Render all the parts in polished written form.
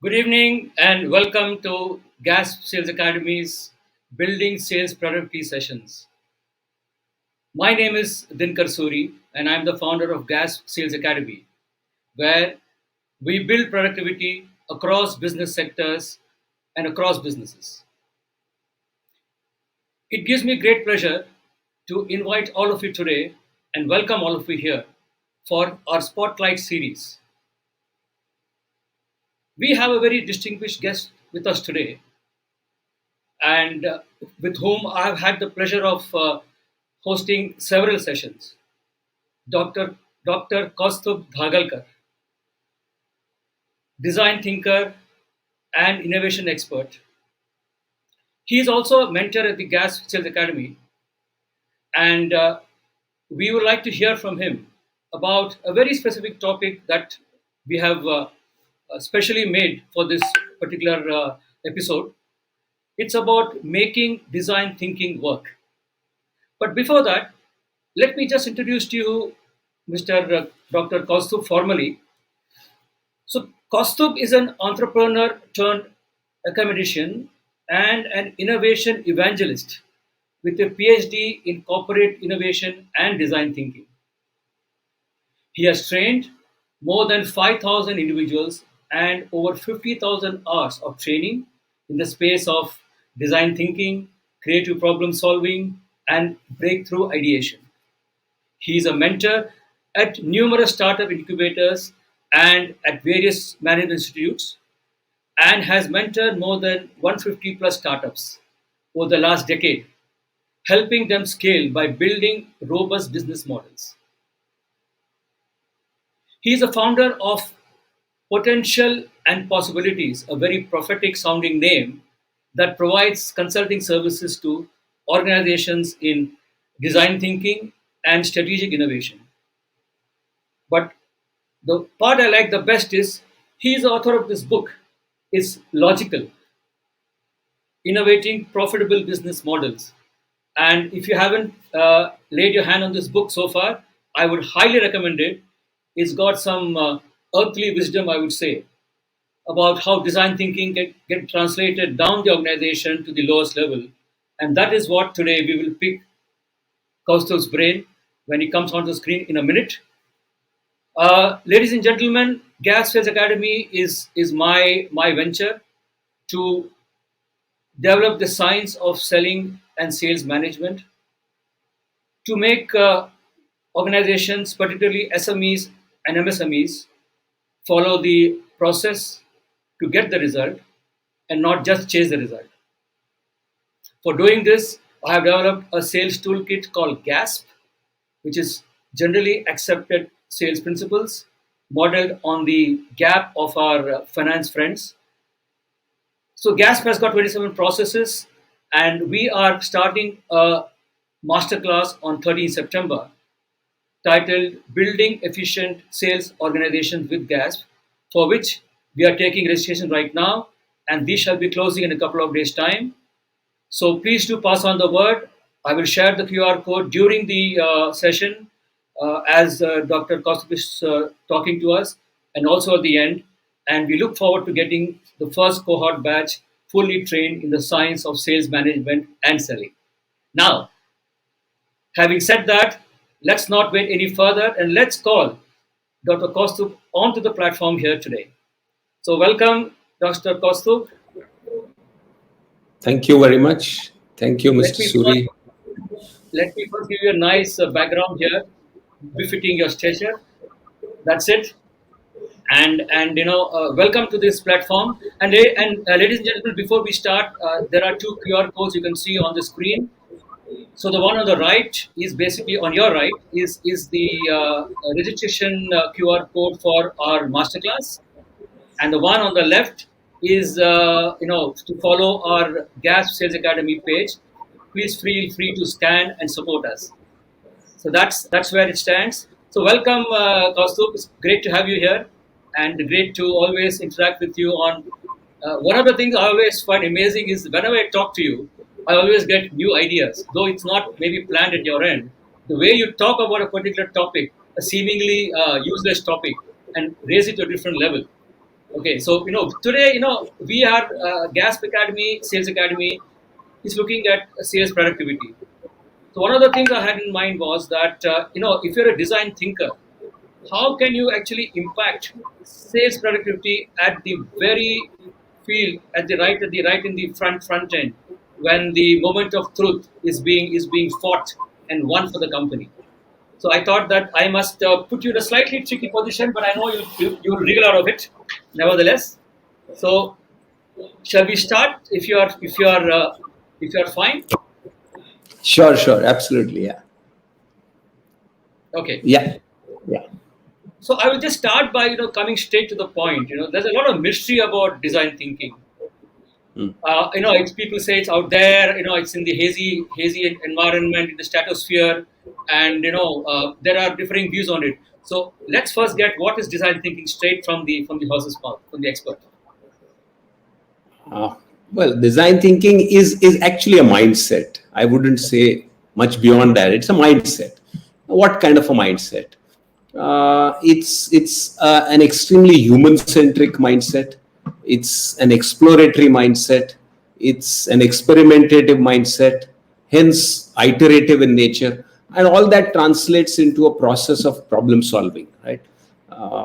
Good evening and welcome to GASP Sales Academy's Building Sales Productivity Sessions. My name is Dinkar Suri and I'm the founder of GASP Sales Academy, where we build productivity across business sectors and across businesses. It gives me great pleasure to invite all of you today and welcome all of you here for our Spotlight series. We have a very distinguished guest with us today and with whom I have had the pleasure of hosting several sessions. Dr. Kaustubh Dhargalkar, design thinker and innovation expert. He is also a mentor at the GASP Sales Academy, and we would like to hear from him about a very specific topic that we have specially made for this particular episode. It's about making design thinking work. But before that, let me just introduce to you Mr. Dr. Kaustubh formally. So, Kaustubh is an entrepreneur turned academician and an innovation evangelist with a PhD in corporate innovation and design thinking. He has trained more than 5,000 individuals and over 50,000 hours of training in the space of design thinking, creative problem solving, and breakthrough ideation. He is a mentor at numerous startup incubators and at various management institutes and has mentored more than 150 plus startups over the last decade, helping them scale by building robust business models. He is a founder of Potential and Possibilities, a very prophetic sounding name that provides consulting services to organizations in design thinking and strategic innovation. But the part I like the best is he is the author of this book. It's logical, innovating profitable business models. And if you haven't laid your hand on this book so far, I would highly recommend it. It's got some earthly wisdom, I would say, about how design thinking can get translated down the organization to the lowest level. And that is what today we will pick Kaustubh's brain when he comes onto the screen in a minute. Ladies and gentlemen, Gas Sales Academy is my venture to develop the science of selling and sales management to make organizations, particularly SMEs and MSMEs, follow the process to get the result and not just chase the result. For doing this, I have developed a sales toolkit called GASP, which is generally accepted sales principles modeled on the gap of our finance friends. So GASP has got 27 processes, and we are starting a masterclass on 13 September titled Building Efficient Sales Organizations with GASP, for which we are taking registration right now, and we shall be closing in a couple of days' time. So please do pass on the word. I will share the QR code during the session as Dr. Kaustubh is talking to us, and also at the end. And we look forward to getting the first cohort batch fully trained in the science of sales management and selling. Now, having said that, let's not wait any further and let's call Dr. Kaustubh onto the platform here today. So, welcome, Dr. Kaustubh. Thank you very much. Thank you, Let Mr. me first, Suri. let me first give you a nice background here, befitting your stature. That's it. And welcome to this platform. And ladies and gentlemen, before we start, there are two QR codes you can see on the screen. So the one on the right is basically on your right is the registration QR code for our masterclass, and the one on the left is to follow our GASP Sales Academy page. Please feel free to scan and support us. So that's where it stands. So welcome, Kaustubh. It's great to have you here, and great to always interact with you on. One of the things I always find amazing is whenever I talk to you, I always get new ideas, though it's not maybe planned at your end. The way you talk about a particular topic, a seemingly useless topic, and raise it to a different level. Okay, so today we are GASP Academy, Sales Academy is looking at sales productivity. So one of the things I had in mind was that if you're a design thinker, how can you actually impact sales productivity at the very field, at the right in the front end, when the moment of truth is being fought and won for the company. So I thought that I must put you in a slightly tricky position, but I know you'll wriggle out of it, nevertheless. So shall we start? If you are fine, Sure, sure, absolutely, yeah, okay. yeah, yeah. So I will just start by coming straight to the point. There's a lot of mystery about design thinking. Mm. It's people say it's out there. It's in the hazy environment in the stratosphere, and there are differing views on it. So let's first get what is design thinking straight from the horse's mouth, from the expert. Uh, well, design thinking is actually a mindset. I wouldn't say much beyond that. It's a mindset. What kind of a mindset? It's an extremely human centric mindset. It's an exploratory mindset. It's an experimentative mindset, hence iterative in nature, and all that translates into a process of problem solving, right?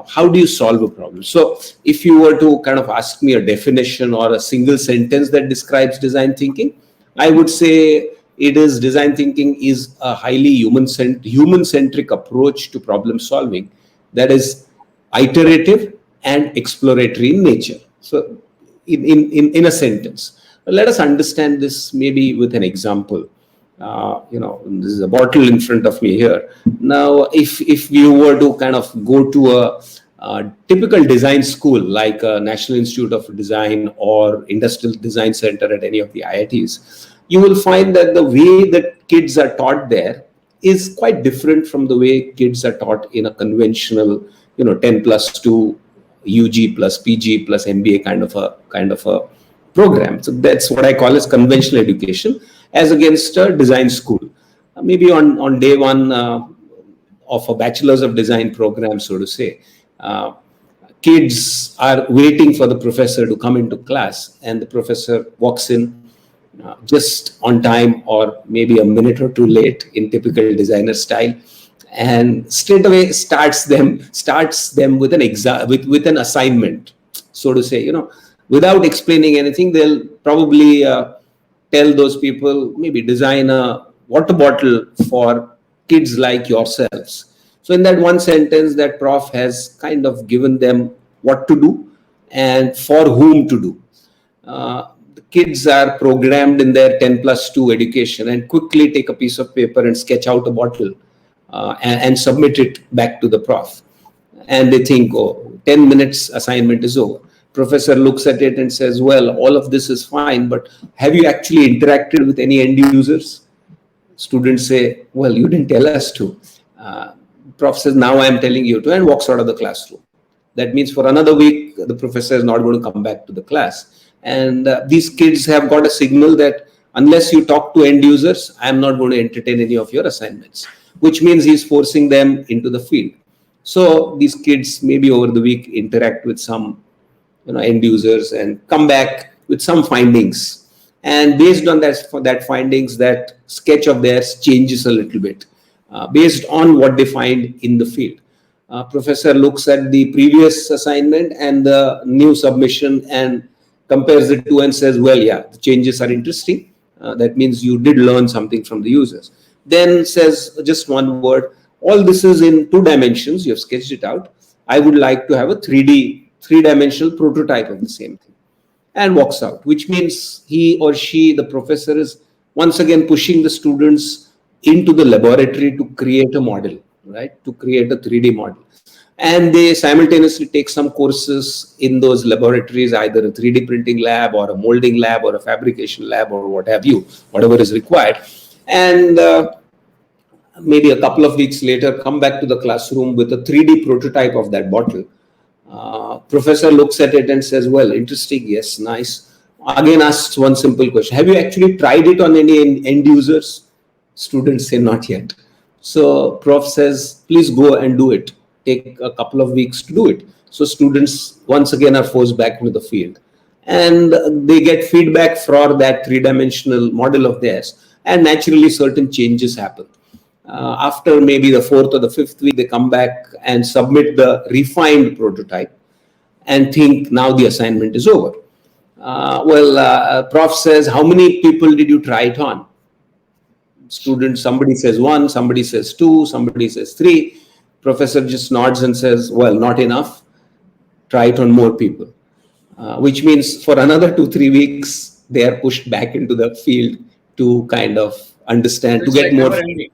How do you solve a problem? So if you were to kind of ask me a definition or a single sentence that describes design thinking, I would say it is design thinking is a highly human centric approach to problem solving that is iterative and exploratory in nature. So in a sentence, let us understand this maybe with an example. This is a bottle in front of me here. Now, if you were to kind of go to a typical design school like a National Institute of Design or Industrial Design Center at any of the IITs, you will find that the way that kids are taught there is quite different from the way kids are taught in a conventional, 10 plus 2 UG plus PG plus MBA kind of a program. So that's what I call as conventional education as against a design school. Maybe on day one of a bachelor's of design program, so to say, uh, kids are waiting for the professor to come into class, and the professor walks in just on time or maybe a minute or two late in typical designer style, and straight away starts them with with an assignment, so to say. Without explaining anything, they'll probably tell those people, maybe design a water bottle for kids like yourselves. So in that one sentence, that prof has kind of given them what to do and for whom to do. The kids are programmed in their 10 plus 2 education and quickly take a piece of paper and sketch out a bottle and submit it back to the prof. And they think, oh, 10 minutes assignment is over. Professor looks at it and says, well, all of this is fine, but have you actually interacted with any end users? Students say, well, you didn't tell us to. Prof says, now I'm telling you to, and walks out of the classroom. That means for another week, the professor is not going to come back to the class. And these kids have got a signal that unless you talk to end users, I'm not going to entertain any of your assignments, which means he's forcing them into the field. So these kids maybe over the week interact with some end users and come back with some findings. And based on that findings, that sketch of theirs changes a little bit based on what they find in the field. Professor looks at the previous assignment and the new submission and compares the two and says, well, yeah, the changes are interesting. That means you did learn something from the users. Then says just one word, all this is in 2 dimensions, you have sketched it out. I would like to have a 3D, 3-dimensional prototype of the same thing, and walks out, which means he or she, the professor, is once again pushing the students into the laboratory to create a model, right? To create a 3D model. And they simultaneously take some courses in those laboratories, either a 3D printing lab or a molding lab or a fabrication lab or what have you, whatever is required. And maybe a couple of weeks later, come back to the classroom with a 3D prototype of that bottle. Professor looks at it and says, well, interesting, yes, nice. Again asks one simple question, have you actually tried it on any end users? Students say, not yet. So prof says, please go and do it. Take a couple of weeks to do it. So students once again are forced back into the field, and they get feedback for that three-dimensional model of theirs, and naturally certain changes happen. After maybe the fourth or the fifth week, they come back and submit the refined prototype and think now the assignment is over. Prof says, how many people did you try it on? Student, somebody says one, somebody says two, somebody says three. Professor just nods and says, well, not enough. Try it on more people. Which means for another 2-3 weeks, they are pushed back into the field to kind of understand, to It's get like more. never ending.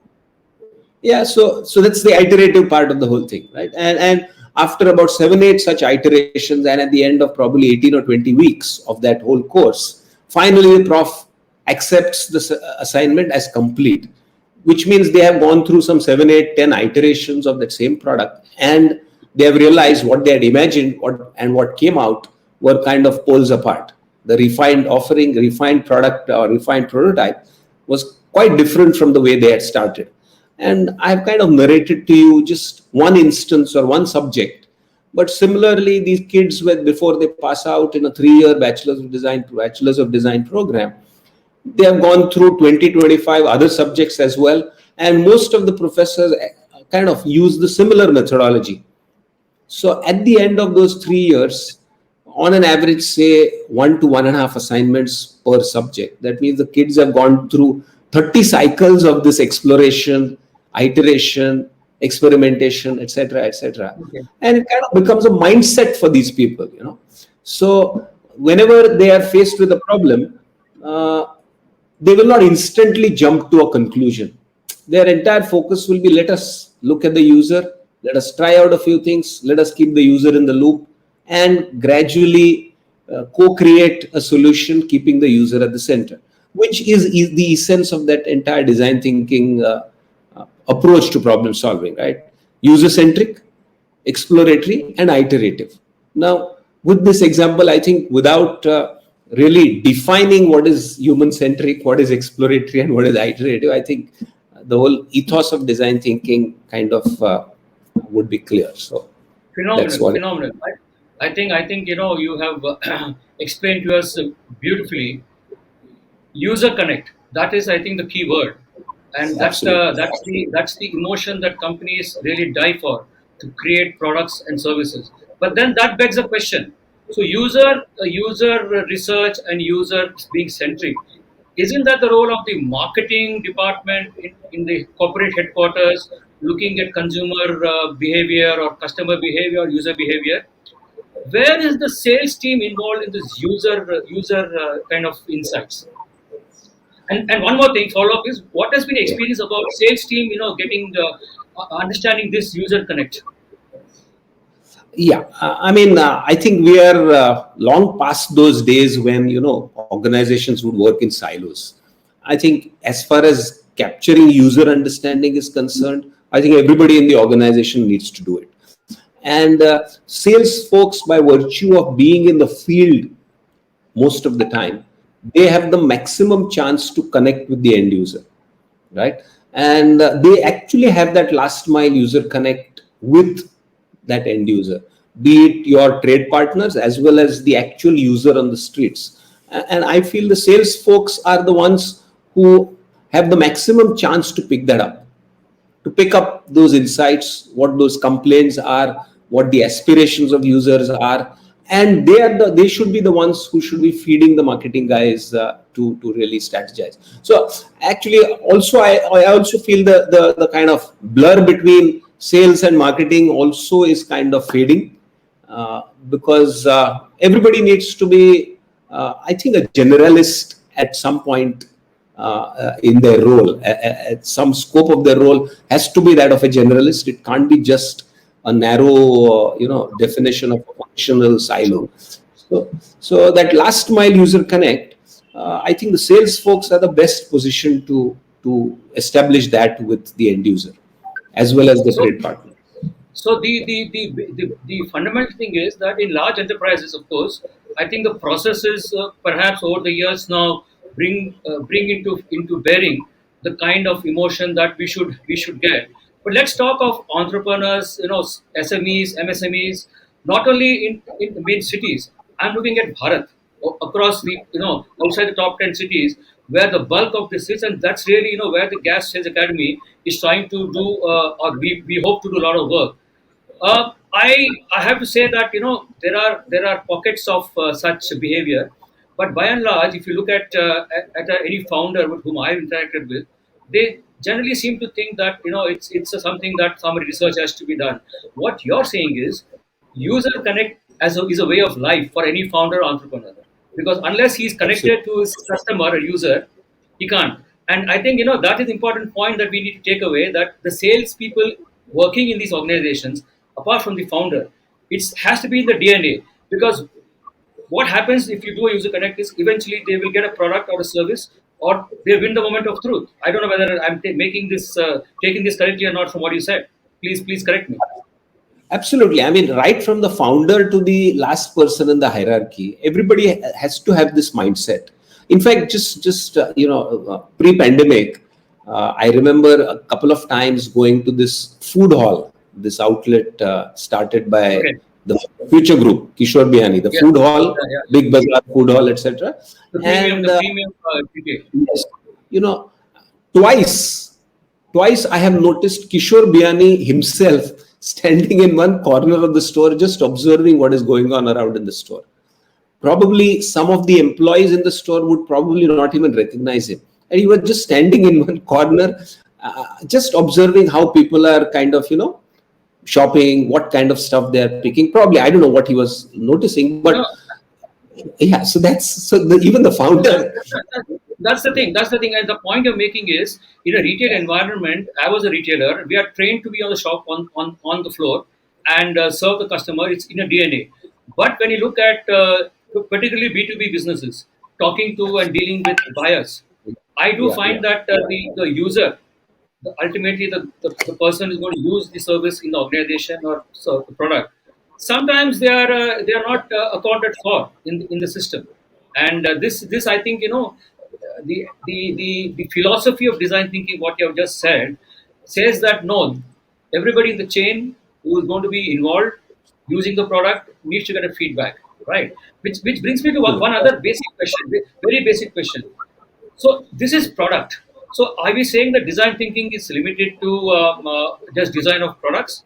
Yeah, so that's the iterative part of the whole thing, right? And after about 7-8 such iterations, and at the end of probably 18 or 20 weeks of that whole course, finally the prof accepts the assignment as complete, which means they have gone through some 7, 8, 10 iterations of that same product, and they have realized what they had imagined and what came out were kind of poles apart. The refined offering, refined product, or refined prototype was quite different from the way they had started. And I've kind of narrated to you just one instance or one subject. But similarly, these kids, before they pass out in a 3-year bachelor's of design program, they have gone through 20-25 other subjects as well. And most of the professors kind of use the similar methodology. So at the end of those 3 years, on an average, say 1 to 1.5 assignments per subject. That means the kids have gone through 30 cycles of this exploration, iteration, experimentation, etc., etc. Okay. And it kind of becomes a mindset for these people. So whenever they are faced with a problem, uh, they will not instantly jump to a conclusion. Their entire focus will be, let us look at the user, let us try out a few things, let us keep the user in the loop, and gradually co-create a solution, keeping the user at the center, which is the essence of that entire design thinking approach to problem solving, right? User centric, exploratory, and iterative. Now, with this example, I think without really defining what is human centric, what is exploratory, and what is iterative, I think the whole ethos of design thinking kind of would be clear. So that's Phenomenal, what. phenomenal. I think you have explained to us beautifully. User connect. That is, I think, the key word, and that's the Absolutely. that's the emotion that companies really die for, to create products and services. But then that begs a question. So user research and user being centric, isn't that the role of the marketing department in the corporate headquarters, looking at consumer behavior or customer behavior or user behavior? Where is the sales team involved in this user kind of insights? And one more thing, follow up is, what has been the Yeah. experience about sales team, getting understanding this user connect? Yeah, I mean, I think we are long past those days when organizations would work in silos. I think as far as capturing user understanding is concerned, I think everybody in the organization needs to do it. And sales folks, by virtue of being in the field most of the time, they have the maximum chance to connect with the end user, right? And they actually have that last mile user connect with that end user, be it your trade partners as well as the actual user on the streets. And I feel the sales folks are the ones who have the maximum chance to pick that up, to pick up those insights, what those complaints are, what the aspirations of users are, and they should be the ones who should be feeding the marketing guys to really strategize. So actually, also I also feel the kind of blur between sales and marketing also is kind of fading, because everybody needs to be, I think, a generalist at some point in their role. At some scope of their role has to be that of a generalist. It can't be just a narrow, definition of a functional silo. True. So that last mile user connect, I think the sales folks are the best position to establish that with the end user as well as the So trade partner. So the fundamental thing is that in large enterprises, of course, I think the processes perhaps over the years now bring into bearing the kind of emotion that we should get. But let's talk of entrepreneurs, SMEs, MSMEs. not only in the main cities. I'm looking at Bharat across the, outside the top 10 cities where the bulk of this is, and that's really, where the Gas Sales Academy is trying to do, or we hope to do a lot of work. I have to say that there are pockets of such behavior, but by and large, if you look at any founder with whom I've interacted with, they generally seem to think that something that some research has to be done. What you're saying is user connect is a way of life for any founder or entrepreneur, because unless he's connected to his customer or user, he can't. And I think that is the important point that we need to take away, that the salespeople working in these organizations, apart from the founder, it has to be in the DNA. Because what happens if you do a user connect is eventually they will get a product or a service, or they win the moment of truth. I don't know whether I'm making this taking this correctly or not from what you said. Please correct me. Absolutely. I mean, right from the founder to the last person in the hierarchy, everybody has to have this mindset. In fact, pre-pandemic, I remember a couple of times going to this food hall, this outlet started by Okay. the Future Group, Kishore Bihani, the Yeah. food hall, Yeah. Yeah. Big Bazaar food hall, etc. The premium, And the premium ticket. yes, you know, twice, twice I have noticed Kishore Biyani himself standing in one corner of the store, just observing what is going on around in the store. Probably some of the employees in the store would probably not even recognize him. And he was just standing in one corner, just observing how people are kind of, shopping, what kind of stuff they are picking. Probably, I don't know what he was noticing, but No, yeah, so even the founder. that's the thing. That's the thing. And the point you're making is, in a retail environment, I was a retailer. We are trained to be on the shop on the floor and serve the customer. It's in a DNA. But when you look at particularly B2B businesses, talking to and dealing with buyers, I do Yeah, yeah. find that the user, ultimately the person is going to use the service in the organization or so the product, sometimes they are not accounted for in the system. And this I think the philosophy of design thinking, what you have just said, says that no, everybody in the chain who is going to be involved using the product needs to get a feedback, right? Which brings me to one other basic question, very basic question. So this is product. So are we saying that design thinking is limited to just design of products?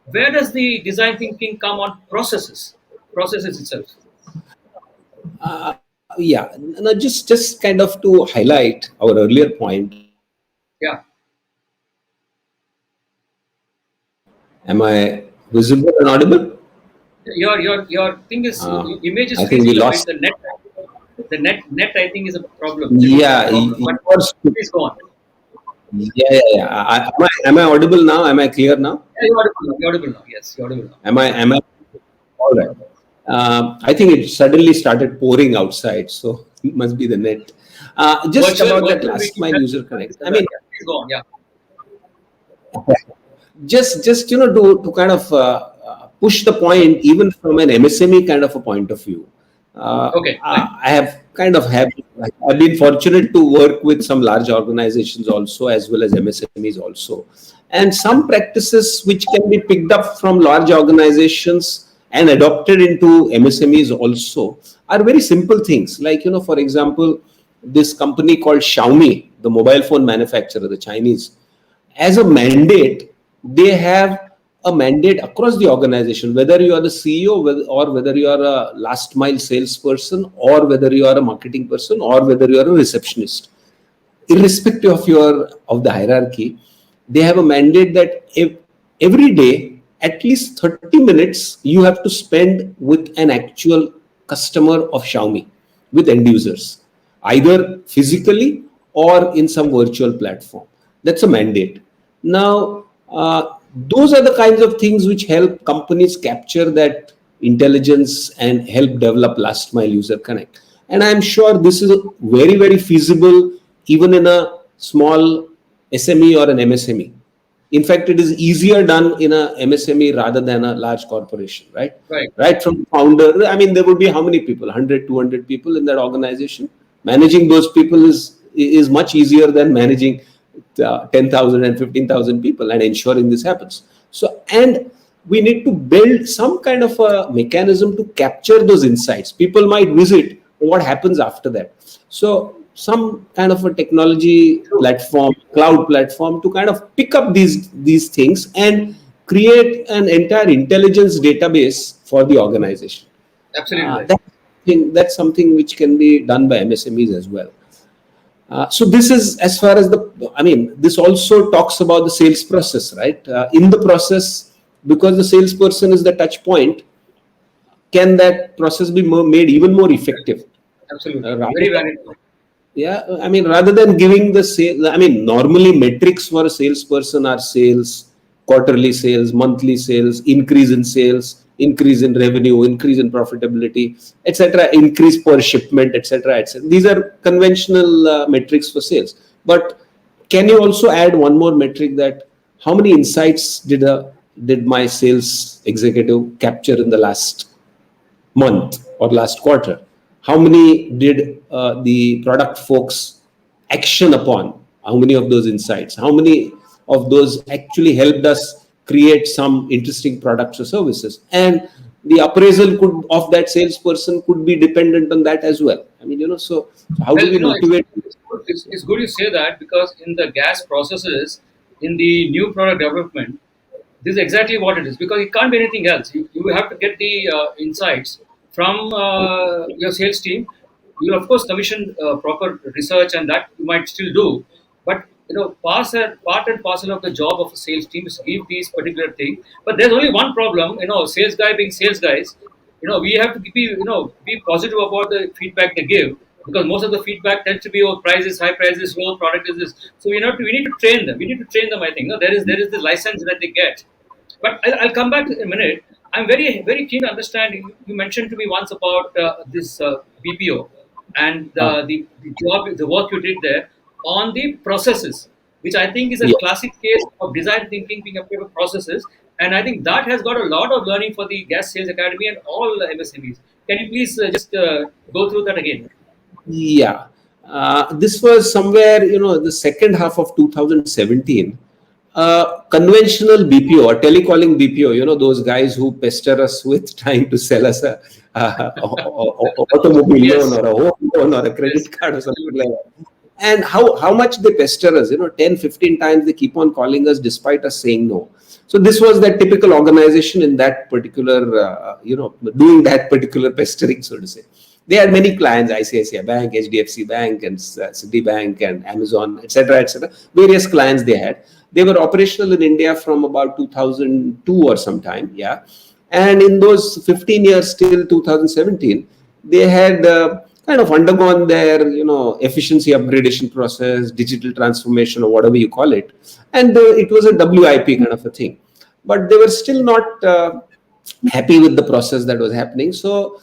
Where does the design thinking come on processes itself? Yeah, no, just kind of to highlight our earlier point. Yeah, Am I visible and audible? your thing is image is I think we freezing a bit. lost. The net I think is a problem, generally a Yeah, problem. But yours. please go on. Yeah, yeah, yeah. Am I audible now? Am I clear now? Yeah, you're audible now. You're audible now. Yes, you're audible now. Am I all right? I think it suddenly started pouring outside, so it must be the net. Just about that Virtual last meeting mile has user this connect. and I that. mean, Yeah, please go on. Yeah. just to kind of push the point even from an MSME kind of a point of view. Okay, fine. I have kind of have I've been fortunate to work with some large organizations also, as well as MSMEs also, and some practices which can be picked up from large organizations and adopted into MSMEs also are very simple things, like, for example, this company called Xiaomi, the mobile phone manufacturer, the Chinese, as a mandate, they have a mandate across the organization, whether you are the CEO, or whether you are a last mile salesperson, or whether you are a marketing person, or whether you are a receptionist. Irrespective of the hierarchy, they have a mandate that if every day at least 30 minutes you have to spend with an actual customer of Xiaomi, with end users, either physically or in some virtual platform. That's a mandate. Now, those are the kinds of things which help companies capture that intelligence and help develop last mile user connect. And I'm sure this is very, very feasible even in a small SME or an MSME. In fact, it is easier done in a MSME rather than a large corporation, right? Right. Right from founder, I mean, there would be how many people? 100, 200 people in that organization. Managing those people is much easier than managing 10,000 and 15,000 people and ensuring this happens. So, and we need to build some kind of a mechanism to capture those insights. People might visit, what happens after that? So some kind of a technology True. platform, cloud platform, to kind of pick up these things and create an entire intelligence database for the organization. Absolutely right. That that's something which can be done by MSMEs as well. So this is as far as I mean, this also talks about the sales process, right? In the process, because the salesperson is the touch point, can that process be made even more effective? Absolutely. Rather Very than, valid point. yeah, I mean, rather than giving the sale, I mean, normally metrics for a salesperson are sales, quarterly sales, monthly sales, increase in sales, increase in revenue, increase in profitability, etc., increase per shipment, etc., etc. These are conventional metrics for sales. But can you also add one more metric, that how many insights did my sales executive capture in the last month or last quarter? How many did the product folks action upon? How many of those insights? How many of those actually helped us create some interesting products or services? And the appraisal could of that salesperson could be dependent on that as well. I mean, so how Well, do we motivate? it's good you say that, because in the gas processes, in the new product development, this is exactly what it is, because it can't be anything else. You have to get the insights from your sales team. You of course commission proper research, and that you might still do, but part and parcel of the job of a sales team is to give these particular things. But there's only one problem, sales guy being sales guys. We have to be positive about the feedback they give, because most of the feedback tends to be, oh, prices high, prices low, product is this. So we need to train them. We need to train them. I think there is the license that they get. But I'll come back in a minute. I'm very very keen to understand. You mentioned to me once about this BPO, and Uh, the work you did there on the processes, which I think is a yeah. classic case of design thinking being applied to processes. And I think that has got a lot of learning for the Gas Sales Academy and all MSMEs. Can you please just go through that again? Yeah, this was somewhere, the second half of 2017. Conventional BPO or telecalling BPO, those guys who pester us with trying to sell us a, automobile loan Yes, or a home loan or a yes, credit card or something like absolutely. that. And how much they pester us, 10, 15 times they keep on calling us despite us saying no. So this was that typical organization in that particular, doing that particular pestering, so to say. They had many clients: ICICI Bank, HDFC Bank, and Citibank, and Amazon, etc., etc. Various clients they had. They were operational in India from about 2002 or sometime, yeah. And in those 15 years till 2017, they had kind of undergone their, efficiency upgradation process, digital transformation, or whatever you call it, and it was a WIP kind of a thing. But they were still not happy with the process that was happening. So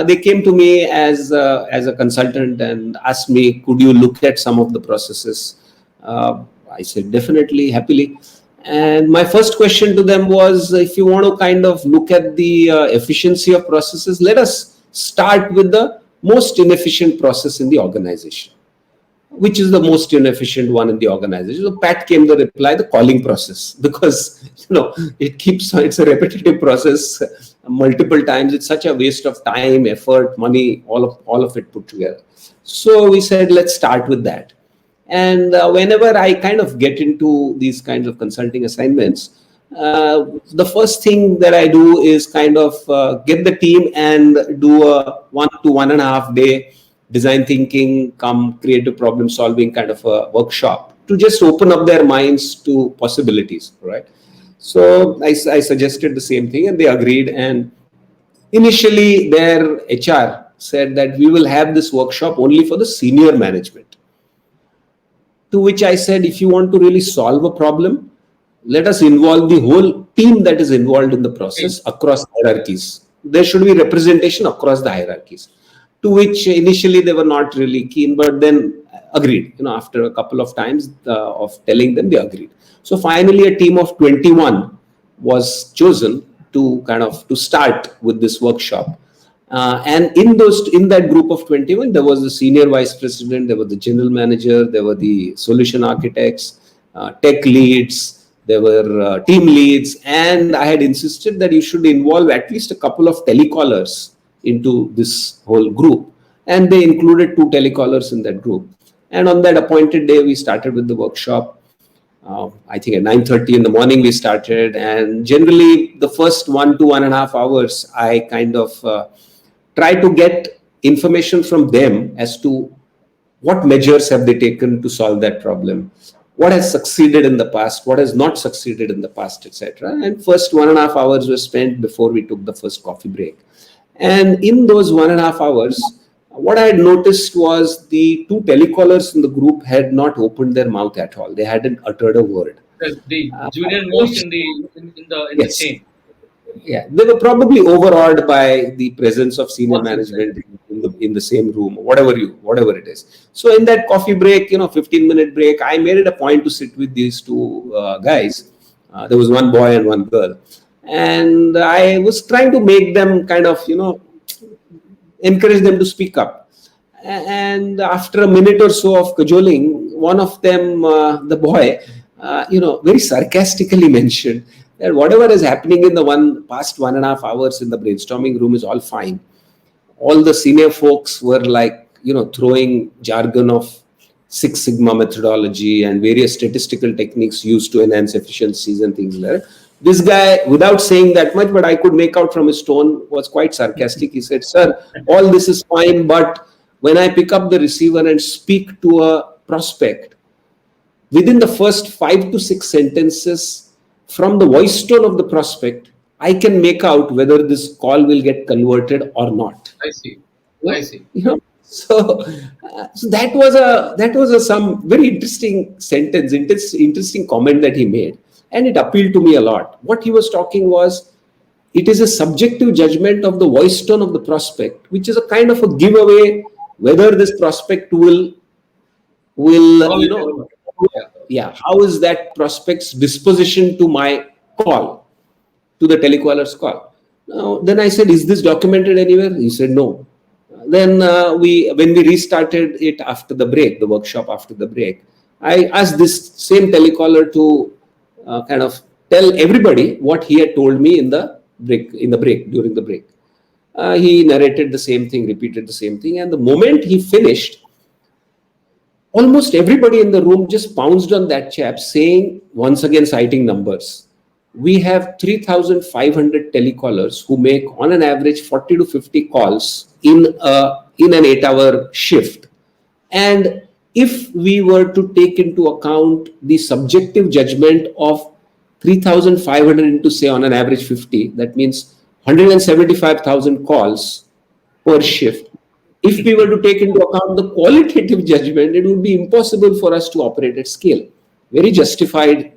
they came to me as a consultant and asked me, could you look at some of the processes? I said definitely, happily. And my first question to them was, if you want to kind of look at the efficiency of processes, let us start with the most inefficient process in the organization. Which is the most inefficient one in the organization? So Pat came the reply, the calling process, because it's a repetitive process multiple times. It's such a waste of time, effort, money, all of it put together. So we said, let's start with that. And whenever I kind of get into these kinds of consulting assignments, the first thing that I do is kind of get the team and do a 1 to 1.5 day design thinking, come creative problem solving kind of a workshop to just open up their minds to possibilities, right? So I suggested the same thing, and they agreed. And initially, their HR said that we will have this workshop only for the senior management. To which I said, if you want to really solve a problem, let us involve the whole team that is involved in the Okay. process across hierarchies. There should be representation across the hierarchies. To which initially they were not really keen, but then agreed. After a couple of times of telling them, they agreed. So finally, a team of 21 was chosen to kind of to start with this workshop. And in that group of 21, there was the senior vice president, there was the general manager, there were the solution architects, tech leads, there were team leads, and I had insisted that you should involve at least a couple of telecallers into this whole group. And they included two telecallers in that group. And on that appointed day, we started with the workshop. I think at 9:30 in the morning we started, and generally the first 1 to 1.5 hours, I kind of try to get information from them as to what measures have they taken to solve that problem, what has succeeded in the past, what has not succeeded in the past, etc. And first 1.5 hours were spent before we took the first coffee break. And in those 1.5 hours, what I had noticed was the two telecallers in the group had not opened their mouth at all. They hadn't uttered a word. The junior most in the in the Yes, chain. yeah, they were probably overawed by the presence of senior Possible. management in the same room, whatever it is. So in that coffee break, 15-minute break, I made it a point to sit with these two guys. There was one boy and one girl, and I was trying to make them kind of encourage them to speak up. And after a minute or so of cajoling, one of them, the boy, very sarcastically mentioned that whatever is happening in the past 1.5 hours in the brainstorming room is all fine. All the senior folks were like, throwing jargon of Six Sigma methodology and various statistical techniques used to enhance efficiencies and things like that. This guy, without saying that much, but I could make out from his tone, was quite sarcastic. He said, "Sir, all this is fine, but when I pick up the receiver and speak to a prospect, within the first 5 to 6 sentences from the voice tone of the prospect, I can make out whether this call will get converted or not." I see. Yeah, I see. so that was a some very interesting sentence, interesting comment that he made, and it appealed to me a lot. What he was talking was, it is a subjective judgment of the voice tone of the prospect, which is a kind of a giveaway whether this prospect will How will develop? Yeah. yeah, how is that prospect's disposition to my call, to the telecaller's call. Now, then I said, "Is this documented anywhere?" He said, "No." Then when we restarted it after the break, the workshop after the break, I asked this same telecaller to kind of tell everybody what he had told me during the break. He narrated the same thing, repeated the same thing, and the moment he finished, almost everybody in the room just pounced on that chap, saying, once again citing numbers, "We have 3,500 telecallers who make on an average 40 to 50 calls in an 8-hour shift. And if we were to take into account the subjective judgment of 3,500 into, say, on an average 50, that means 175,000 calls per shift. If we were to take into account the qualitative judgment, it would be impossible for us to operate at scale." Very justified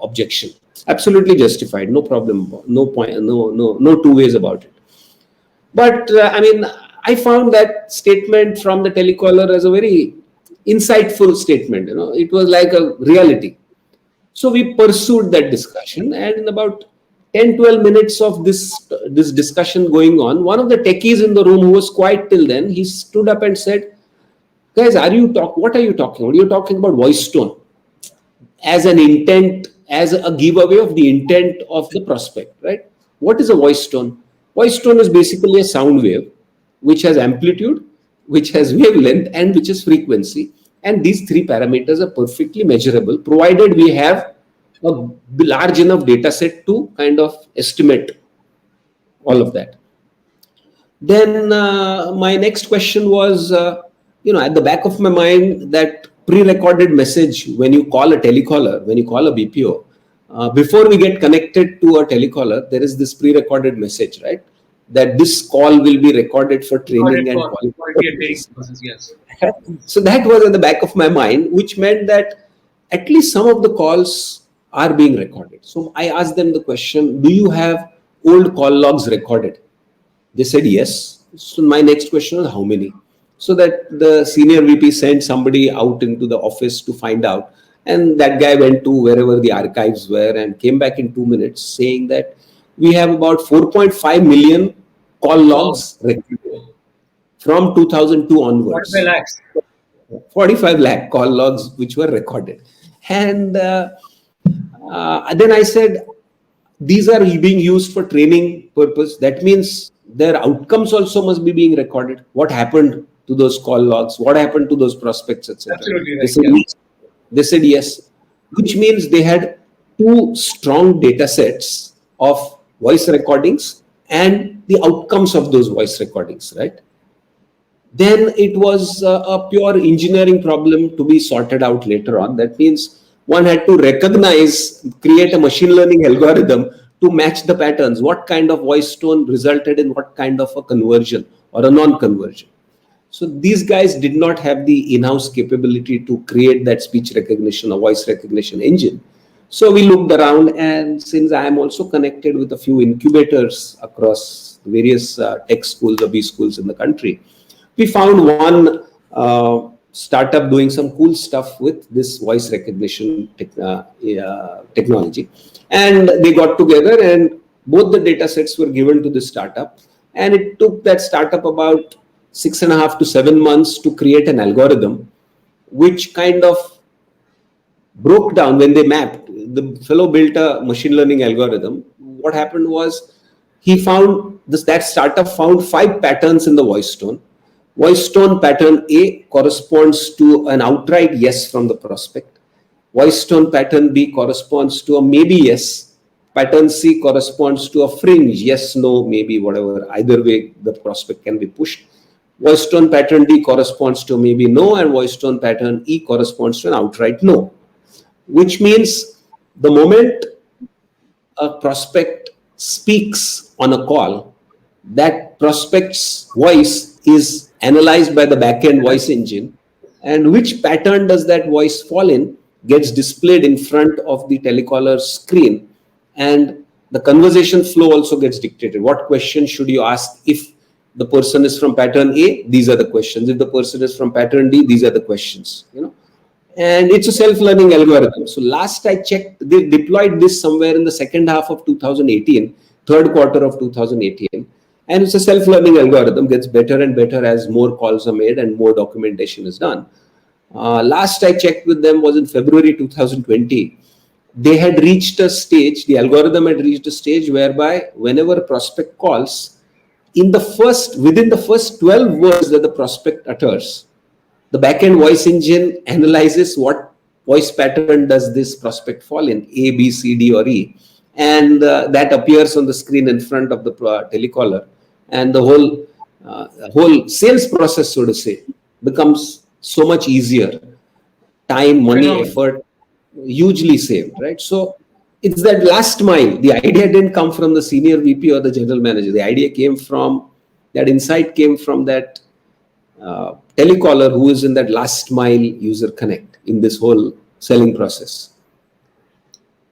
objection. Absolutely justified. No problem. No point. No two ways about it. But I found that statement from the telecaller as a very insightful statement. It was like a reality. So we pursued that discussion, and in about 10-12 minutes of this discussion going on, one of the techies in the room, who was quiet till then, he stood up and said, "Guys, what are you talking about? You're talking about voice tone as an intent, as a giveaway of the intent of the prospect, right? What is a voice tone? Voice tone is basically a sound wave which has amplitude, which has wavelength, and which is frequency. And these three parameters are perfectly measurable, provided we have a large enough data set to kind of estimate all of that." Then my next question was, at the back of my mind, that pre-recorded message when you call a telecaller, when you call a BPO, before we get connected to a telecaller, there is this pre-recorded message, right? That this call will be recorded for training Recorded and for quality quality and training purposes. purposes. Yes. So that was at the back of my mind, which meant that at least some of the calls are being recorded. So I asked them the question, "Do you have old call logs recorded?" They said yes. So my next question was, "How many?" So that the senior VP sent somebody out into the office to find out. And that guy went to wherever the archives were and came back in 2 minutes saying that we have about 4.5 million call Wow. logs recorded from 2002 45 onwards. lakhs. 45 lakh call logs which were recorded. And Then I said, these are being used for training purpose. That means their outcomes also must be being recorded. What happened to those call logs? What happened to those prospects, etc. Absolutely They right. said Yeah. yes. They said yes, which means they had two strong data sets of voice recordings and the outcomes of those voice recordings, right? Then it was a pure engineering problem to be sorted out later on. That means one had to recognize, create a machine learning algorithm to match the patterns. What kind of voice tone resulted in what kind of a conversion or a non conversion. So these guys did not have the in-house capability to create that speech recognition or voice recognition engine. So we looked around, and since I am also connected with a few incubators across various tech schools or B schools in the country, we found one startup doing some cool stuff with this voice recognition technology, and they got together, and both the data sets were given to the startup, and it took that startup about 6.5 to 7 months to create an algorithm which kind of broke down when they mapped. The fellow built a machine learning algorithm. What happened was he found this, that startup found five patterns in the voice tone. Voice tone pattern A corresponds to an outright yes from the prospect. Voice tone pattern B corresponds to a maybe yes. Pattern C corresponds to a fringe yes, no, maybe, whatever. Either way, the prospect can be pushed. Voice tone pattern D corresponds to maybe no, and voice tone pattern E corresponds to an outright no, which means the moment a prospect speaks on a call, that prospect's voice is analyzed by the backend voice engine, and which pattern does that voice fall in gets displayed in front of the telecaller's screen, and the conversation flow also gets dictated. What question should you ask if the person is from pattern A? These are the questions. If the person is from pattern D, these are the questions. And it's a self-learning algorithm. So last I checked, they deployed this somewhere in the second half of 2018, third quarter of 2018, and it's a self-learning algorithm. Gets better and better as more calls are made and more documentation is done. Last I checked with them was in February 2020. They had reached a stage. The algorithm had reached a stage whereby whenever a prospect calls, within the first 12 words that the prospect utters, the backend voice engine analyzes what voice pattern does this prospect fall in, A, B, C, D, or E, and that appears on the screen in front of the telecaller, and the whole sales process, so to say, becomes so much easier. Time, money, Phenomenal. effort, hugely saved, right? So it's that last mile. The idea didn't come from the senior VP or the general manager. The idea came from that insight came from that telecaller who is in that last mile user connect in this whole selling process.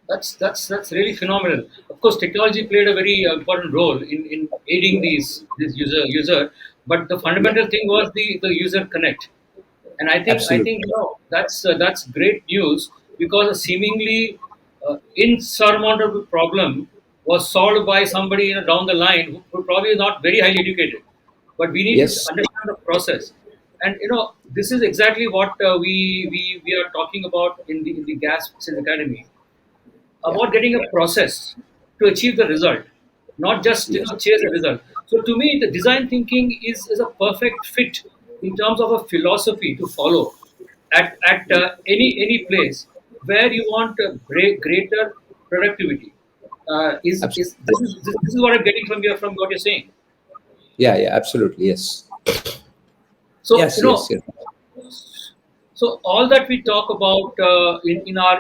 That's really phenomenal. Of course, technology played a very important role in aiding Yeah, this user, but the yeah, fundamental thing was the user connect. And I think absolutely. that's great news, because a seemingly insurmountable problem was solved by somebody down the line who probably is not very highly educated, but we need to Yes, understand the process. And this is exactly what we are talking about in the GASP Sales Academy, yeah, about getting a process to achieve the result, not just yes, chase a result. So to me, the design thinking is a perfect fit in terms of a philosophy to follow at any place where you want a greater productivity. Is absolutely. this is what I'm getting from what you're saying. Yeah, yeah, absolutely. Yes, So yes, yes, yes. so all that we talk about in our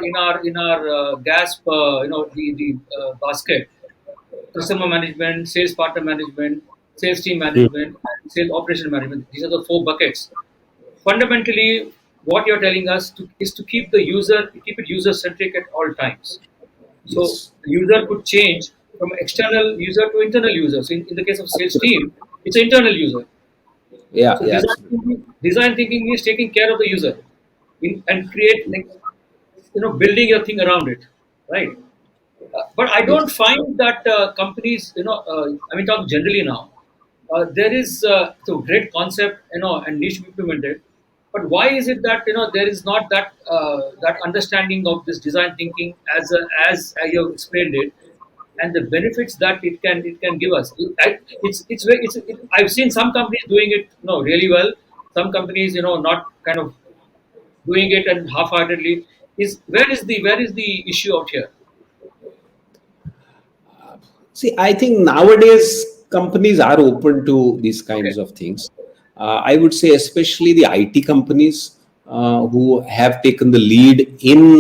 GASP, the basket: customer management, sales partner management, sales team Hmm. management, and sales operation management. These are the four buckets. Fundamentally, what you're telling us is to keep it user centric at all times. So Yes, the user could change from external user to internal user. So in the case of sales absolutely. team, it's an internal user. Yeah, So yeah, absolutely. design thinking means taking care of the user and create, like, building your thing around it, right? But I Yes. don't find that companies, I mean, talk generally now. There is it's a great concept, and needs to be implemented. But why is it that there is not that understanding of this design thinking as you have explained it, and the benefits that it can give us? I've seen some companies doing it really well. Some companies not kind of doing it and half-heartedly. Where is the issue out here? See, I think nowadays companies are open to these Okay, kinds of things. I would say, especially the IT companies who have taken the lead in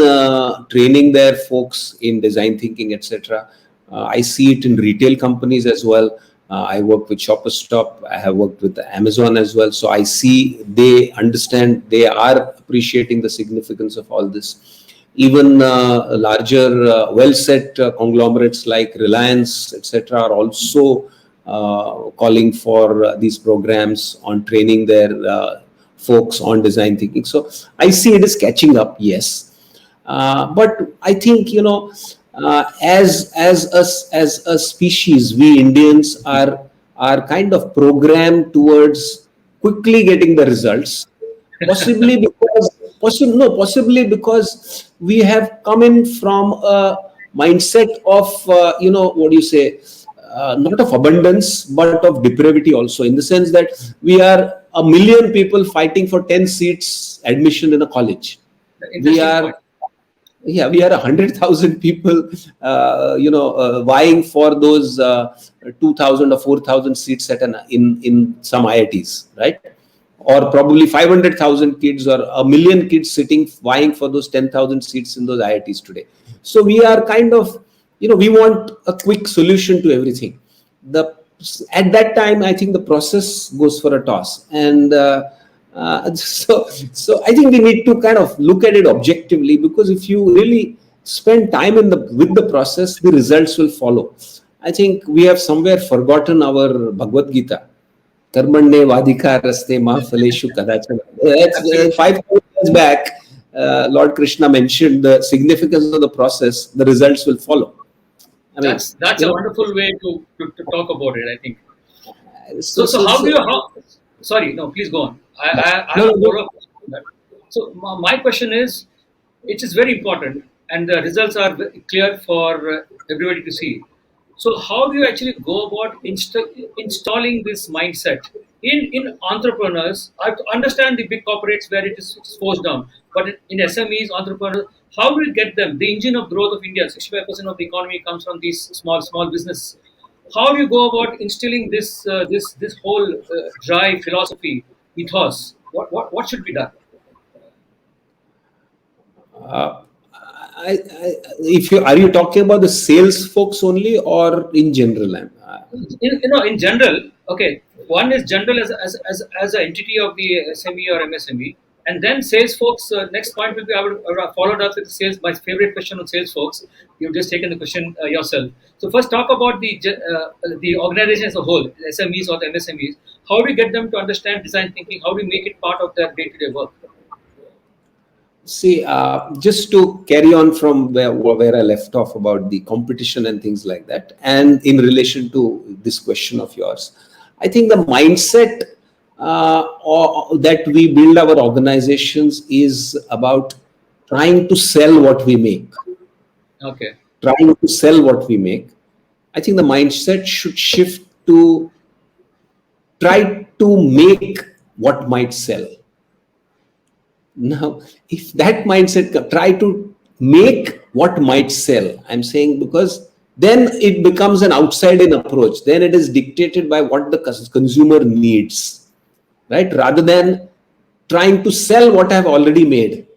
training their folks in design thinking, etc. I see it in retail companies as well. I work with Shoppers Stop. I have worked with Amazon as well. So I see they understand, they are appreciating the significance of all this. Even larger, well-set conglomerates like Reliance, etc., are also calling for these programs on training their folks on design thinking. So I see it is catching up, yes. But I think, as a species, we Indians are kind of programmed towards quickly getting the results, possibly because possibly because we have come in from a mindset of what do you say, not of abundance but of depravity also, in the sense that we are a million people fighting for 10 seats admission in a college. We interesting are, point. yeah, we are 100,000 people vying for those 2,000 or 4,000 seats at in some IITs, right? Or probably 500,000 kids or a million kids sitting vying for those 10,000 seats in those IITs today. So we are kind of, we want a quick solution to everything. The At that time, I think the process goes for a toss, and so I think we need to kind of look at it objectively, because if you really spend time in the with the process, the results will follow. I think we have somewhere forgotten our Bhagavad Gita. Karmanye vadhikaraste ma phaleshu kadachana. That's Absolutely. 5,000 years back. Lord Krishna mentioned the significance of the process. The results will follow. I mean, That's a wonderful way to talk about it, I think. so, So so, how do you so how sorry, no, please go on. I no, have no, a no. follow-up question on that. So my question is, it is very important, and the results are clear for everybody to see. So how do you actually go about installing this mindset in entrepreneurs? I understand the big corporates where it's forced down, but in SMEs, entrepreneurs, how do you get them? The engine of growth of India, 65% of the economy comes from these small business. How do you go about instilling this whole dry philosophy ethos? What should be done? Uh, if you are you talking about the sales folks only or in general? In general, okay, one is general as an entity of the SME or MSME, and then sales folks. Next point will be, I would followed up with sales. My favorite question on sales folks. You've just taken the question yourself. So first, talk about the organization as a whole, SMEs or the MSMEs. How do you get them to understand design thinking? How do you make it part of their day-to-day work? See, just to carry on from where I left off about the competition and things like that, and in relation to this question of yours, I think the mindset that we build our organizations is about trying to sell what we make. Okay. Trying to sell what we make. I think the mindset should shift to try to make what might sell. Now, if that mindset, try to make what might sell, I'm saying, because then it becomes an outside in approach. Then it is dictated by what the consumer needs, right? Rather than trying to sell what I've already made.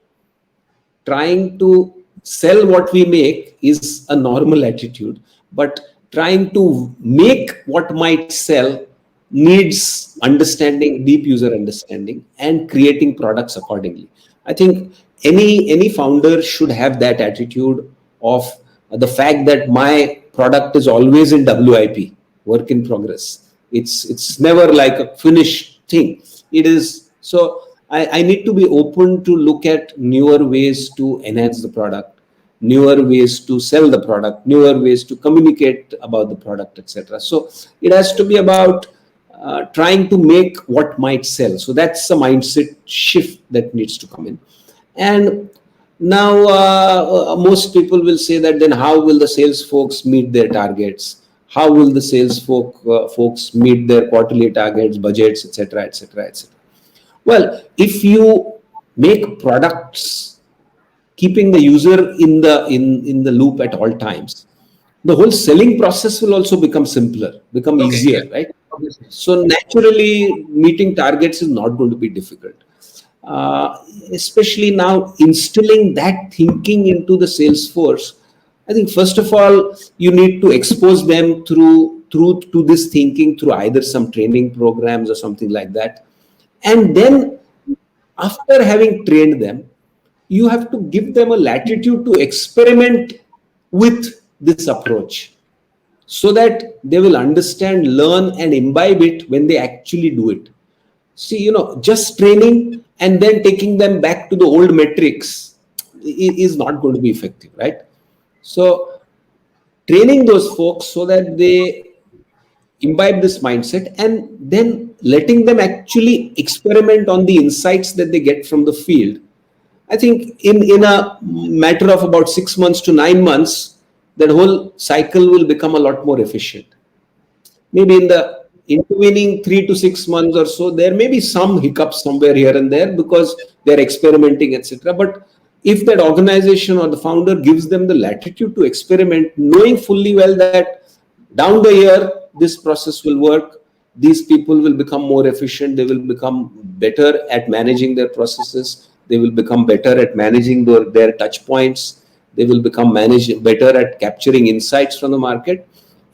Trying to sell what we make is a normal attitude, but trying to make what might sell needs understanding, deep user understanding, and creating products accordingly. I think any founder should have that attitude of the fact that my product is always in WIP, work in progress. It's never like a finished thing. It is so. I need to be open to look at newer ways to enhance the product, newer ways to sell the product, newer ways to communicate about the product, etc. So it has to be about trying to make what might sell. So that's a mindset shift that needs to come in. And now most people will say that then how will the sales folks meet their targets? How will the folks meet their quarterly targets, budgets, etc., etc., etc.? Well, if you make products keeping the user in the loop at all times, the whole selling process will also become simpler, become Okay, yeah, easier, right? obviously. So naturally, meeting targets is not going to be difficult. Uh, Especially now, instilling that thinking into the sales force. I think first of all, you need to expose them through to this thinking through either some training programs or something like that, and then after having trained them, you have to give them a latitude to experiment with this approach so that they will understand, learn, and imbibe it when they actually do it. See, just training and then taking them back to the old metrics is not going to be effective, right? So, training those folks so that they imbibe this mindset and then letting them actually experiment on the insights that they get from the field. I think in a matter of about 6 months to 9 months, that whole cycle will become a lot more efficient. Maybe in the intervening 3 to 6 months or so, there may be some hiccups somewhere here and there because they're experimenting, etc. But if that organization or the founder gives them the latitude to experiment, knowing fully well that down the year this process will work, these people will become more efficient, they will become better at managing their processes, they will become better at managing their touch points, they will become better at capturing insights from the market,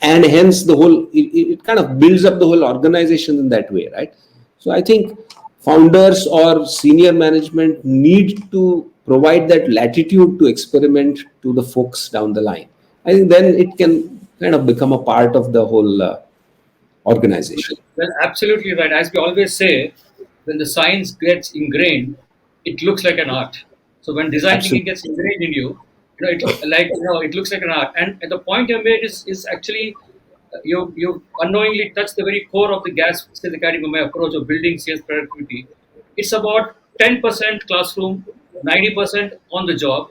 and hence it kind of builds up the whole organization in that way, right? So I think founders or senior management need to provide that latitude to experiment to the folks down the line. I think then it can kind of become a part of the whole organization. Well, absolutely right. As we always say, when the science gets ingrained, it looks like an art. So when design thinking Absolutely. gets ingrained in you, it looks like an art. And the point you made is actually you unknowingly touched the very core of the GASP Sales Academy, my approach of building sales productivity. It's about 10% classroom, 90% on the job,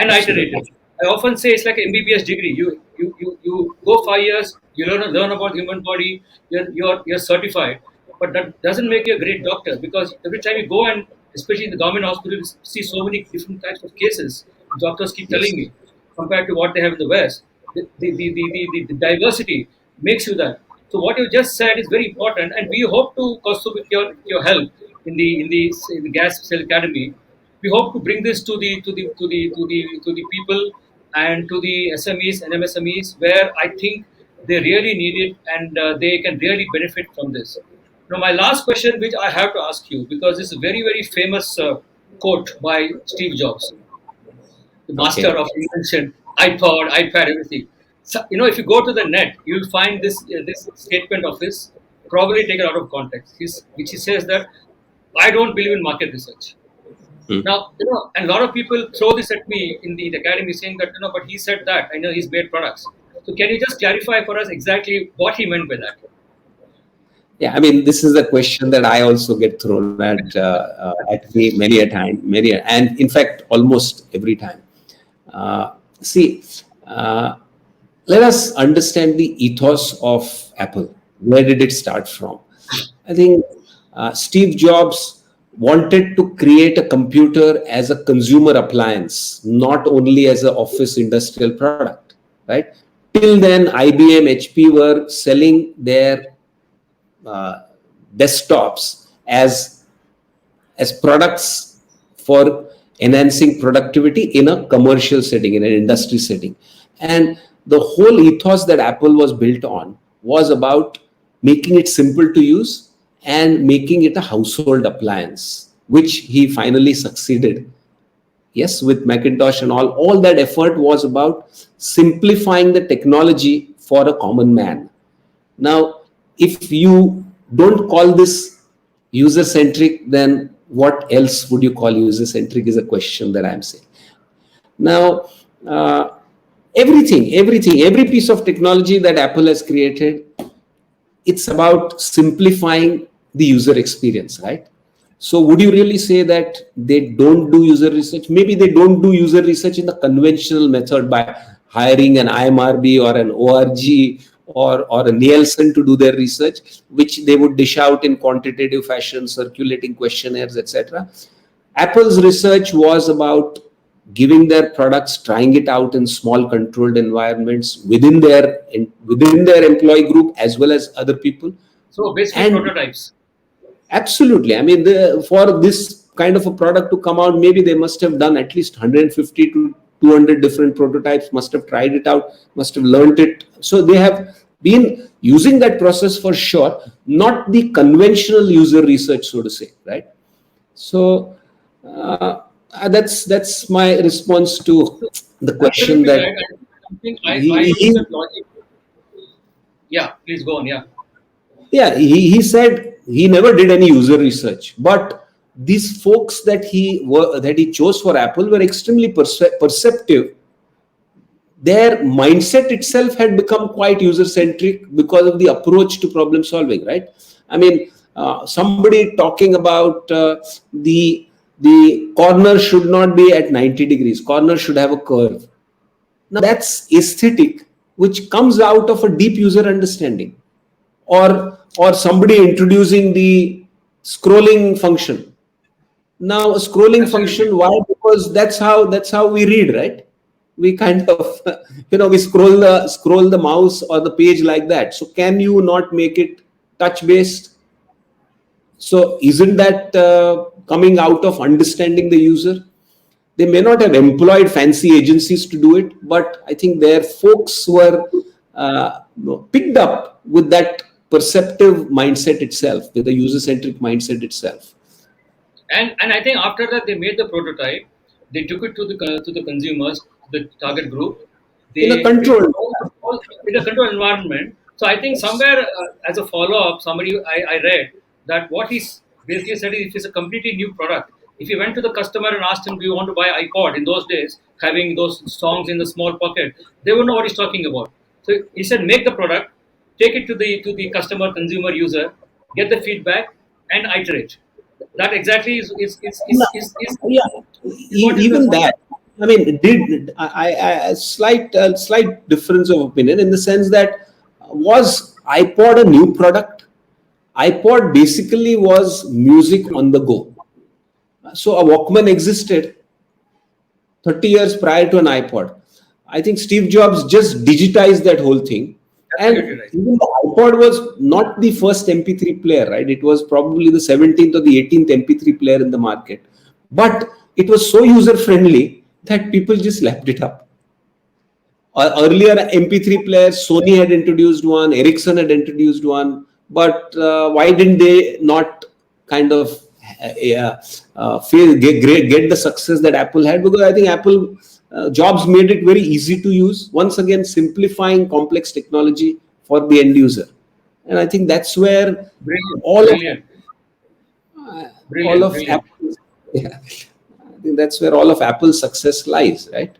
and iterative. Absolutely. I often say it's like an MBBS degree. You go 5 years, you learn about the human body, you're certified, but that doesn't make you a great doctor because every time you go and especially in the government hospital, you see so many different types of cases. Doctors keep telling Yes. me compared to what they have in the West, the diversity makes you that. So what you just said is very important, and we hope to, Kaustubh, with your help in the Gas Cell Academy, we hope to bring this to the people and to the SMEs and MSMEs where I think they really need it and they can really benefit from this. Now, my last question, which I have to ask you, because this is a very famous quote by Steve Jobs, the master Okay. of invention, iPad, everything. So, if you go to the net, you'll find this statement of his probably taken out of context. Which he says that I don't believe in market research. Hmm. Now, and a lot of people throw this at me in the academy saying that, but he said that. I know he's made products. So can you just clarify for us exactly what he meant by that? Yeah, I mean, this is a question that I also get thrown at me many a time, and in fact, almost every time. See, uh, let us understand the ethos of Apple. Where did it start from? I think Steve Jobs wanted to create a computer as a consumer appliance, not only as an office industrial product, right? Till then, IBM, HP were selling their uh, desktops as products for enhancing productivity in a commercial setting, in an industry setting. And the whole ethos that Apple was built on was about making it simple to use and making it a household appliance, which he finally succeeded. Yes, with Macintosh and all that effort was about simplifying the technology for a common man. Now, if you don't call this user centric, then what else would you call user centric? Is a question that I'm saying. Now, every piece of technology that Apple has created it's about simplifying the user experience, right? So would you really say that they don't do user research? Maybe they don't do user research in the conventional method by hiring an IMRB or an ORG or a Nielsen to do their research, which they would dish out in quantitative fashion, circulating questionnaires, etc. Apple's research was about giving their products, trying it out in small controlled environments within their employee group as well as other people. So basically, And prototypes. absolutely, I mean, for this kind of a product to come out, maybe they must have done at least 150 to 200 different prototypes, must have tried it out, must have learned it. So they have been using that process for sure, not the conventional user research, so to say, right? So uh, that's my response to So the question absolutely right. that I think I look he at logic. Yeah, please go on. Yeah. yeah, he said he never did any user research, but these folks that he chose for Apple were extremely perceptive. Their mindset itself had become quite user centric because of the approach to problem solving, right? I mean, somebody talking about the corner should not be at 90 degrees, corner should have a curve. Now that's aesthetic which comes out of a deep user understanding, or somebody introducing the scrolling function. Now a scrolling Absolutely. function, why? Because that's how we read, right? We kind of we scroll the mouse or the page like that. So can you not make it touch based? So isn't that coming out of understanding the user? They may not have employed fancy agencies to do it, but I think their folks were picked up with that perceptive mindset itself, with the user centric mindset itself. And I think after that they made the prototype, they took it to the consumers, the target group. In a They built controlled. all in a controlled environment. So I think Yes. somewhere as a follow up, somebody I read that what he's basically said is if it's a completely new product. If you went to the customer and asked him, "Do you want to buy iPod?" In those days, having those songs in the small pocket, they would know what he's talking about. So he said, "Make the product, take it to the customer, consumer, user, get the feedback, and iterate." That exactly Yeah, is what is the even what that. I mean, did a slight difference of opinion in the sense that was iPod a new product? iPod basically was music on the go. So a Walkman existed 30 years prior to an iPod. I think Steve Jobs just digitized that whole thing. absolutely And right. even the iPod was not the first MP3 player, right? It was probably the 17th or the 18th MP3 player in the market. But it was so user friendly that people just lapped it up. Earlier MP3 players, Sony had introduced one, Ericsson had introduced one, but why didn't they not kind of get the success that Apple had? Because I think Apple Jobs made it very easy to use. Once again, simplifying complex technology for the end user, and I think that's where Brilliant, all of brilliant, all brilliant, of brilliant. Apple's, yeah, I think that's where all of Apple's success lies, right?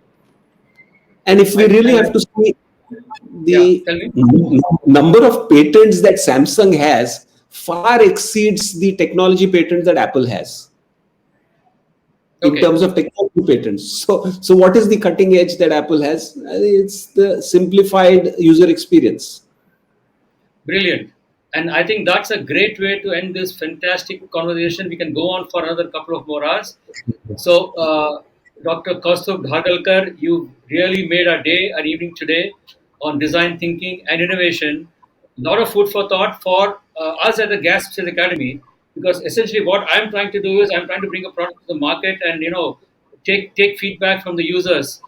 And if we really And I have to think, see yeah, the tell me. number of patents that Samsung has far exceeds the technology patents that Apple has in Okay, terms of technology patents. So what is the cutting edge that Apple has? It's the simplified user experience. brilliant. And I think that's a great way to end this fantastic conversation. We can go on for another couple of more hours. So, Dr. Kaustubh Dhargalkar, you really made our day, our evening today on design thinking and innovation. A lot of food for thought for us at the GASP Sales Academy, because essentially what I'm trying to do is I'm trying to bring a product to the market and take feedback from the users,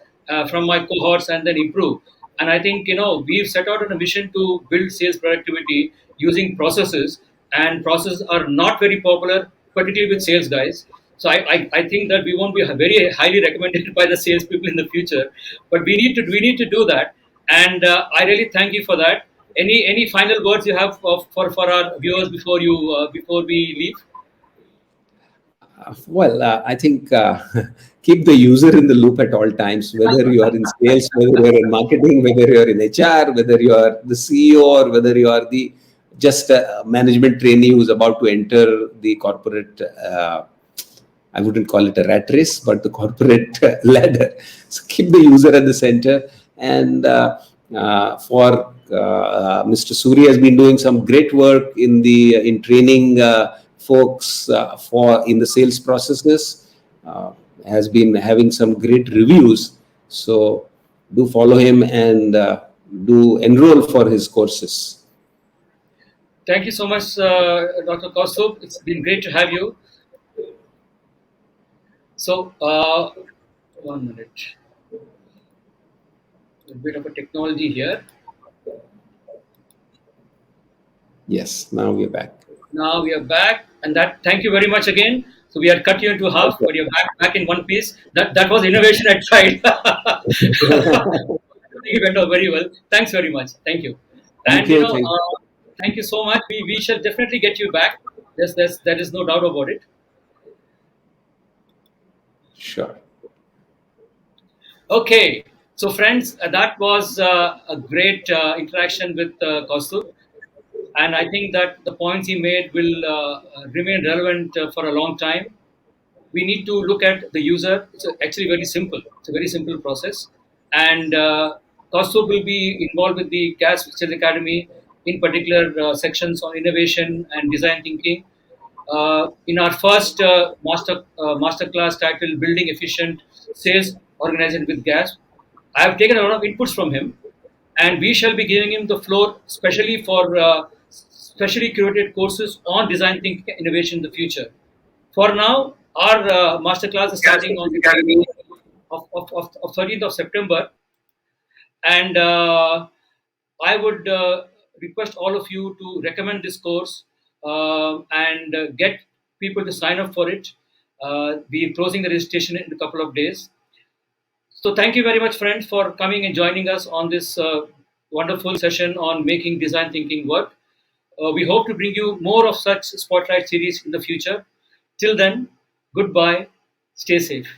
from my cohorts, and then improve. And I think we've set out on a mission to build sales productivity using processes, and processes are not very popular, particularly with sales guys. So I think that we won't be very highly recommended by the salespeople in the future, but we need to do that, and I really thank you for that. Any final words you have for our viewers before we leave? I think keep the user in the loop at all times, whether you are in sales, whether you are in marketing, whether you are in HR, whether you are the CEO, or whether you are the just a management trainee who's about to enter the corporate, I wouldn't call it a rat race, but the corporate ladder. So keep the user at the center. And for Mr. Suri has been doing some great work in training folks for in the sales processes. Has been having some great reviews. So do follow him and do enroll for his courses. Thank you so much, Dr. Kaustubh. It's been great to have you. So, 1 minute. A bit of a technology here. Yes, now we're back. Now we are back, and that. Thank you very much again. So we had cut you into half, but you're back in one piece. That was innovation at tried. It went out very well. Thanks very much. Thank you. Thank And you. Thank thank you so much. We shall definitely get you back. There is no doubt about it. Sure. Okay. So friends, that was a great interaction with Kaustubh. And I think that the points he made will remain relevant for a long time. We need to look at the user. It's actually very simple. It's a very simple process. And Kaustubh will be involved with the GASP Sales Academy, in particular sections on innovation and design thinking. In our first master class titled "Building Efficient Sales Organization with GASP," I have taken a lot of inputs from him, and we shall be giving him the floor, specially for specially curated courses on design thinking and innovation in the future. For now, our masterclass is starting on the 13th of 13th of September, and I would request all of you to recommend this course and get people to sign up for it. We're closing the registration in a couple of days. So thank you very much, friends, for coming and joining us on this wonderful session on making design thinking work. We hope to bring you more of such spotlight series in the future. Till then, goodbye. Stay safe.